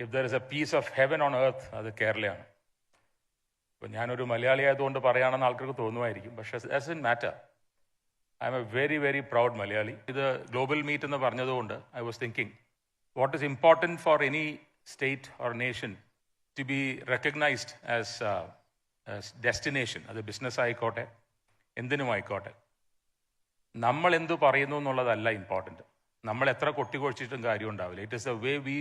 If there is a piece of heaven on earth, അത് കേരളയാണ്. ഇപ്പം ഞാനൊരു മലയാളി ആയതുകൊണ്ട് പറയുകയാണെന്ന് ആൾക്കാർക്ക് തോന്നുമായിരിക്കും, പക്ഷേ doesn't matter. I am a very very proud Malayali. ഇത് ഗ്ലോബൽ മീറ്റ് എന്ന് പറഞ്ഞതുകൊണ്ട് I was thinking what is important for any state or nation to be recognised as destination. അത് ബിസിനസ് ആയിക്കോട്ടെ, എന്തിനും ആയിക്കോട്ടെ. നമ്മൾ എന്തു പറയുന്നു എന്നുള്ളതല്ല ഇമ്പോർട്ടൻറ്റ്. നമ്മൾ എത്ര കൊട്ടിക്കൊഴിച്ചിട്ടും കാര്യം ഉണ്ടാവില്ല. It is the way we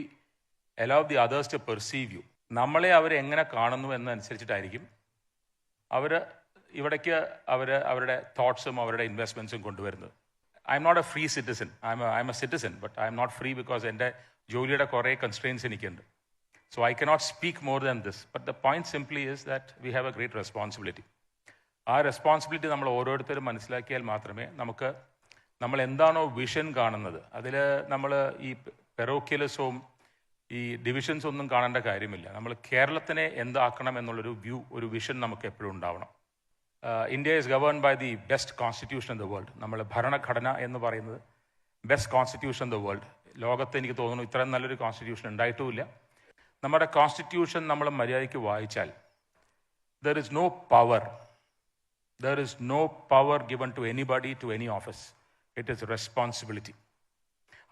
allow the others to perceive you. നമ്മളെ അവരെങ്ങനെ കാണുന്നു എന്നനുസരിച്ചിട്ടായിരിക്കും അവർ ഇവിടേക്ക് അവരുടെ തോട്ട്സും അവരുടെ ഇൻവെസ്റ്റ്മെൻറ്റ്സും കൊണ്ടുവരുന്നത്. I am not a free citizen. I am a citizen, but I am not free because എൻ്റെ ജോലിയുടെ കുറേ കൺസ്ട്രെയിൻസ് എനിക്കുണ്ട്. So I cannot speak more than this. But the point simply is that we have a great responsibility. ആ responsibility നമ്മൾ ഓരോരുത്തരും മനസ്സിലാക്കിയാൽ മാത്രമേ നമുക്ക് നമ്മൾ എന്താണോ വിഷൻ കാണുന്നത് അതിൽ നമ്മൾ ഈ പെറോക്കിയലിസവും ഈ ഡിവിഷൻസ് ഒന്നും കാണേണ്ട കാര്യമില്ല. നമ്മൾ കേരളത്തിനെ എന്താക്കണം എന്നുള്ളൊരു വ്യൂ, ഒരു വിഷൻ നമുക്ക് എപ്പോഴും ഉണ്ടാവണം. India is governed by the best constitution in the world. നമ്മൾ ഭരണഘടന എന്ന് പറയുന്നത് best constitution in the world. ലോകത്ത് എനിക്ക് തോന്നുന്നു ഇത്രയും നല്ലൊരു കോൺസ്റ്റിറ്റ്യൂഷൻ ഉണ്ടായിട്ടുമില്ല. നമ്മുടെ കോൺസ്റ്റിറ്റ്യൂഷൻ നമ്മൾ മര്യാദയ്ക്ക് വായിച്ചാൽ there is no power. There is no power given to anybody to any office. It is responsibility.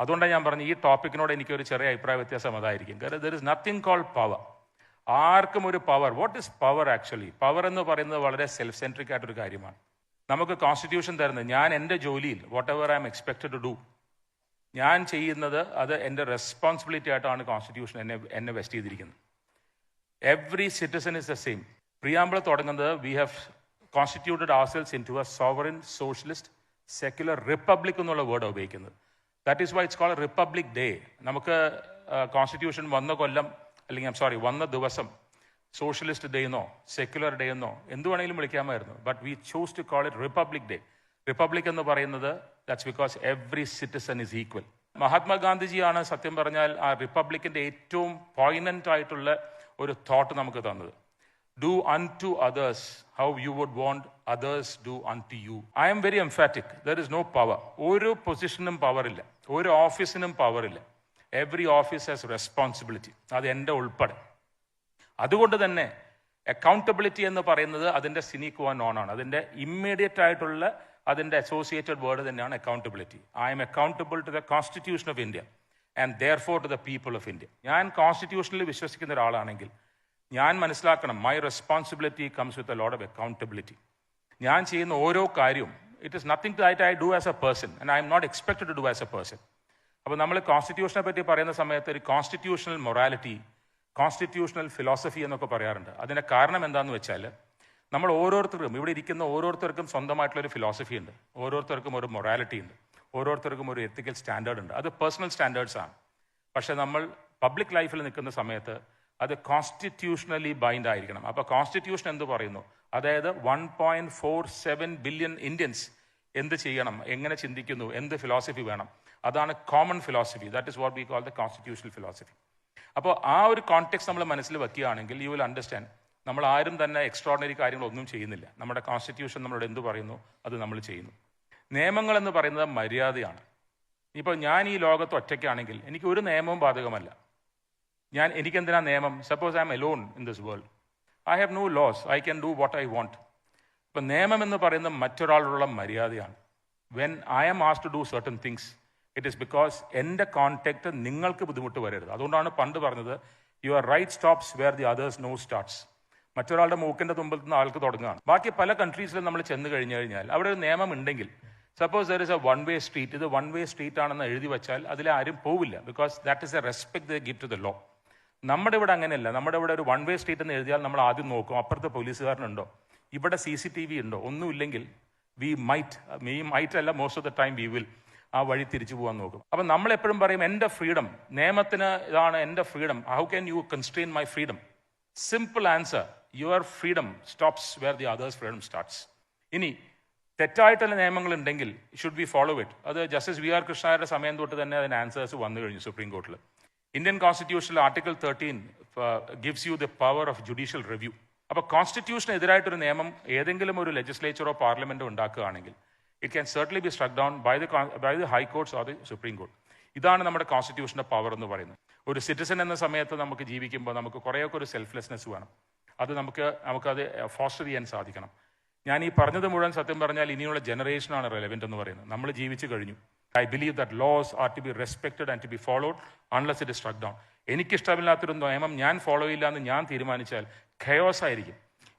അതുകൊണ്ടാണ് ഞാൻ പറഞ്ഞു ഈ ടോപ്പിക്കിനോട് എനിക്കൊരു ചെറിയ അഭിപ്രായ വ്യത്യാസം അതായിരിക്കും. കാരണം there is nothing called power. ആർക്കും ഒരു power. What is power actually? Power എന്ന് പറയുന്നത് വളരെ സെൽഫ് സെൻട്രിക് ആയിട്ടൊരു കാര്യമാണ്. നമുക്ക് കോൺസ്റ്റിറ്റ്യൂഷൻ തരുന്നത്, ഞാൻ എൻ്റെ ജോലിയിൽ whatever I am expected to do, ഞാൻ ചെയ്യുന്നത് അത് എൻ്റെ റെസ്പോൺസിബിലിറ്റി ആയിട്ടാണ് കോൺസ്റ്റിറ്റ്യൂഷൻ എന്നെ വെസ്റ്റ് ചെയ്തിരിക്കുന്നത്. Every citizen is the same. Preamble തുടങ്ങുന്നത് we have constituted ourselves into a sovereign socialist secular republic എന്നുള്ള വേർഡ് ഉപയോഗിക്കുന്നത്. That is why it's called republic day. നമുക്ക് കോൺസ്റ്റിറ്റ്യൂഷൻ വന്ന ദിവസം സോഷ്യലിസ്റ്റ് ഡേ എന്നോ സെക്യുലർ ഡേ എന്നോ എന്ത് വേണമെങ്കിലും വിളിക്കാമായിരുന്നു. But we choose to call it republic day. Republic എന്ന് പറയുന്നത് that's because every citizen is equal. മഹാത്മാഗാന്ധിജിയാണ് സത്യം പറഞ്ഞാൽ ആ റിപ്പബ്ലിക്കിൻ്റെ ഏറ്റവും പോയിനൻ്റ് ആയിട്ടുള്ള ഒരു തോട്ട് നമുക്ക് തന്നത്. Do unto others how you would want others do unto you. I am very emphatic. There is no power. ഒരു പൊസിഷനും പവർ ഇല്ല, ഒരു ഓഫീസിനും പവർ ഇല്ല. Every office has responsibility. അത് എൻ്റെ ഉൾപ്പെടെ. അതുകൊണ്ട് തന്നെ അക്കൗണ്ടബിലിറ്റി എന്ന് പറയുന്നത് അതിൻ്റെ സിനി ക്വാ നോൺ ആണ്. അതിൻ്റെ ഇമ്മീഡിയറ്റ് ആയിട്ടുള്ള അതിൻ്റെ അസോസിയേറ്റഡ് വേർഡ് തന്നെയാണ് accountability. I am accountable to the constitution of India and therefore to the people of India. ഞാൻ കോൺസ്റ്റിറ്റ്യൂഷനിൽ വിശ്വസിക്കുന്ന ഒരാളാണെങ്കിൽ ഞാൻ മനസ്സിലാക്കണം, my responsibility comes with a lot of accountability. ഞാൻ ചെയ്യുന്ന ഓരോ കാര്യവും it is nothing that I do as a person and I am not expected to do as a person. അപ്പോൾ നമ്മൾ കോൺസ്റ്റിറ്റ്യൂഷനെ പറ്റി പറയുന്ന സമയത്ത് ഒരു കോൺസ്റ്റിറ്റ്യൂഷണൽ മൊറാലിറ്റി, കോൺസ്റ്റിറ്റ്യൂഷണൽ ഫിലോസഫി എന്നൊക്കെ പറയാറുണ്ട്. അതിൻ്റെ കാരണം എന്താണെന്ന് വെച്ചാൽ നമ്മൾ ഓരോരുത്തർക്കും, ഇവിടെ ഇരിക്കുന്ന ഓരോരുത്തർക്കും സ്വന്തമായിട്ടുള്ളൊരു ഫിലോസഫി ഉണ്ട്, ഓരോരുത്തർക്കും ഒരു മൊറാലിറ്റി ഉണ്ട്, ഓരോരുത്തർക്കും ഒരു എത്തിക്കൽ സ്റ്റാൻഡേർഡ് ഉണ്ട്. അത് പേഴ്സണൽ സ്റ്റാൻഡേർഡ്സ് ആണ്. പക്ഷേ നമ്മൾ പബ്ലിക് ലൈഫിൽ നിൽക്കുന്ന സമയത്ത് അത് കോൺസ്റ്റിറ്റ്യൂഷണലി ബൈൻഡ് ആയിരിക്കണം. അപ്പോൾ കോൺസ്റ്റിറ്റ്യൂഷൻ എന്ത് പറയുന്നു, അതായത് 1.47 ബില്യൺ ഇന്ത്യൻസ് എന്ത് ചെയ്യണം, എങ്ങനെ ചിന്തിക്കുന്നു, എന്ത് ഫിലോസഫി വേണം, അതാണ് common philosophy. That is what we call the constitutional philosophy. അപ്പോൾ ആ ഒരു കോൺടെക്സ്റ്റ് നമ്മൾ മനസ്സിൽ വെക്കുകയാണെങ്കിൽ യു വിൽ അണ്ടർസ്റ്റാൻഡ് നമ്മൾ ആരും തന്നെ എക്സ്ട്രോർഡിനറി കാര്യങ്ങളൊന്നും ചെയ്യുന്നില്ല. നമ്മുടെ കോൺസ്റ്റിറ്റ്യൂഷൻ നമ്മളോട് എന്ത് പറയുന്നു അത് നമ്മൾ ചെയ്യുന്നു. നിയമങ്ങൾ എന്ന് പറയുന്നത് മര്യാദയാണ്. ഇപ്പോൾ ഞാൻ ഈ ലോകത്ത് ഒറ്റയ്ക്കാണെങ്കിൽ എനിക്ക് ഒരു നിയമവും ബാധകമല്ല. എനിക്കെന്തിനാ നിയമം? Suppose I am alone in this world, I have no laws, I can do what I want. ഇപ്പം നിയമം എന്ന് പറയുന്നത് മറ്റൊരാളുള്ള മര്യാദയാണ്. When I am asked to do certain things, it is because എൻ്റെ കോൺടാക്ട് നിങ്ങൾക്ക് ബുദ്ധിമുട്ട് വരരുത്. അതുകൊണ്ടാണ് പണ്ട് പറഞ്ഞത് your right stops where the others nose starts. മറ്റൊരാളുടെ മൂക്കിൻ്റെ തുമ്പിൽ നിന്ന് ആൾക്ക് തുടങ്ങുകയാണ്. ബാക്കി പല കൺട്രീസിലും നമ്മൾ ചെന്ന് കഴിഞ്ഞാൽ അവിടെ ഒരു നിയമം ഉണ്ടെങ്കിൽ, suppose there is a one way street, ഇത് വൺ വേ സ്ട്രീറ്റ് ആണെന്ന് എഴുതി വെച്ചാൽ അതിലാരും പോവില്ല. Because that is a respect they give to the law. നമ്മുടെ ഇവിടെ അങ്ങനെയല്ല. നമ്മുടെ ഇവിടെ ഒരു വൺ വേ സ്ട്രീറ്റ് എന്ന് എഴുതിയാൽ നമ്മൾ ആദ്യം നോക്കും അപ്പുറത്തെ പോലീസുകാരനുണ്ടോ, ഇവിടെ CCTV ഉണ്ടോ. ഒന്നുമില്ലെങ്കിൽ വി മൈറ്റ് അല്ല, most of the time we will ആ വഴി തിരിച്ചു പോകാൻ നോക്കും. അപ്പം നമ്മൾ എപ്പോഴും പറയും എൻ്റെ ഫ്രീഡം, നിയമത്തിന് ഇതാണ് എൻ്റെ freedom. How can you constrain my freedom? Simple answer, your freedom stops where the others freedom starts. ഇനി തെറ്റായിട്ടുള്ള നിയമങ്ങൾ ഉണ്ടെങ്കിൽ ഷുഡ് ബി ഫോളോ ഇറ്റ്. അത് ജസ്റ്റിസ് VR കൃഷ്ണയുടെ സമയം തൊട്ട് തന്നെ അതിന് ആൻസേഴ്സ് വന്നു കഴിഞ്ഞു സുപ്രീം കോർട്ടിൽ. ഇന്ത്യൻ കോൺസ്റ്റിറ്റ്യൂഷനിൽ article 13 gives you the power of judicial review. അപ്പോൾ കോൺസ്റ്റിറ്റ്യൂഷന് എതിരായിട്ടൊരു നിയമം ഏതെങ്കിലും ഒരു ലെജിസ്ലേച്ചറോ പാർലമെന്റോ ഉണ്ടാക്കുകയാണെങ്കിൽ it can certainly be struck down by the high courts or the supreme court. ഇതാണ് നമ്മുടെ കോൺസ്റ്റിറ്റ്യൂഷൻ്റെ പവർ എന്ന് പറയുന്നത്. ഒരു സിറ്റിസൺ എന്ന സമയത്ത് നമുക്ക് ജീവിക്കുമ്പോൾ നമുക്ക് കുറേയൊക്കെ ഒരു സെൽഫ്ലെസ്നെസ് വേണം. അത് നമുക്കത് ഫോസ്റ്റർ ചെയ്യാൻ സാധിക്കണം. ഞാൻ ഈ പറഞ്ഞത് മുഴുവൻ സത്യം പറഞ്ഞാൽ ഇനിയുള്ള ജനറേഷനാണ് റെലവെൻ്റ് എന്ന് പറയുന്നത്. നമ്മൾ ജീവിച്ചു കഴിഞ്ഞു. I believe that laws are to be respected and to be followed unless it is struck down. എനിക്കിഷ്ടമില്ലാത്തൊരു നിയമം ഞാൻ ഫോളോ ചെയ്യില്ല എന്ന് ഞാൻ തീരുമാനിച്ചാൽ ഖയോസ് ആയിരിക്കും.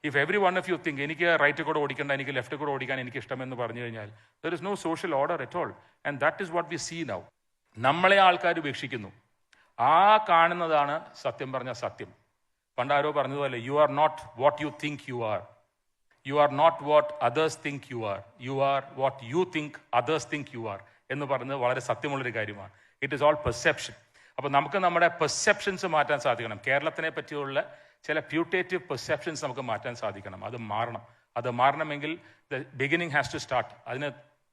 If every one of you think എനിക്ക് റൈറ്റ് കൂടെ ഓടിക്കേണ്ട, എനിക്ക് ലെഫ്റ്റ് കൂടെ ഓടിക്കാൻ എനിക്ക് ഇഷ്ടമെന്ന് പറഞ്ഞു കഴിഞ്ഞാൽ there is no social order at all. And that is what we see now. നമ്മളെ ആൾക്കാർ വീക്ഷിക്കുന്നു. ആ കാണുന്നതാണ് സത്യം പറഞ്ഞ സത്യം. പണ്ടാരോ പറഞ്ഞതുപോലെ you are not what you think you are, you are not what others think you are, you are what you think others think you are എന്ന് പറയുന്നത് വളരെ സത്യമുള്ളൊരു കാര്യമാണ്. It is all perception. അപ്പോൾ നമുക്ക് നമ്മുടെ പെർസെപ്ഷൻസ് മാറ്റാൻ സാധിക്കണം. കേരളത്തിനെ പറ്റിയുള്ള ചില പ്യൂട്ടേറ്റീവ് പെർസെപ്ഷൻസ് നമുക്ക് മാറ്റാൻ സാധിക്കണം. അത് മാറണമെങ്കിൽ the beginning has to start. അതിന്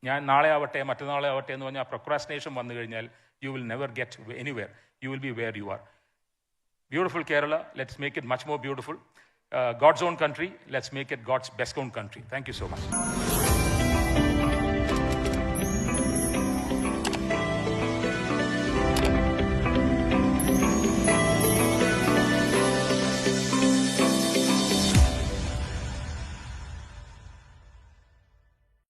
ഞാൻ നാളെ ആവട്ടെ മറ്റന്നാളെ ആവട്ടെ എന്ന് പറഞ്ഞാൽ പ്രൊക്രാസ്റ്റിനേഷൻ വന്നു കഴിഞ്ഞാൽ you will never get anywhere. You will be where you are. Beautiful Kerala, let's make it much more beautiful. God's own country, let's make it God's best own country. Thank you so much.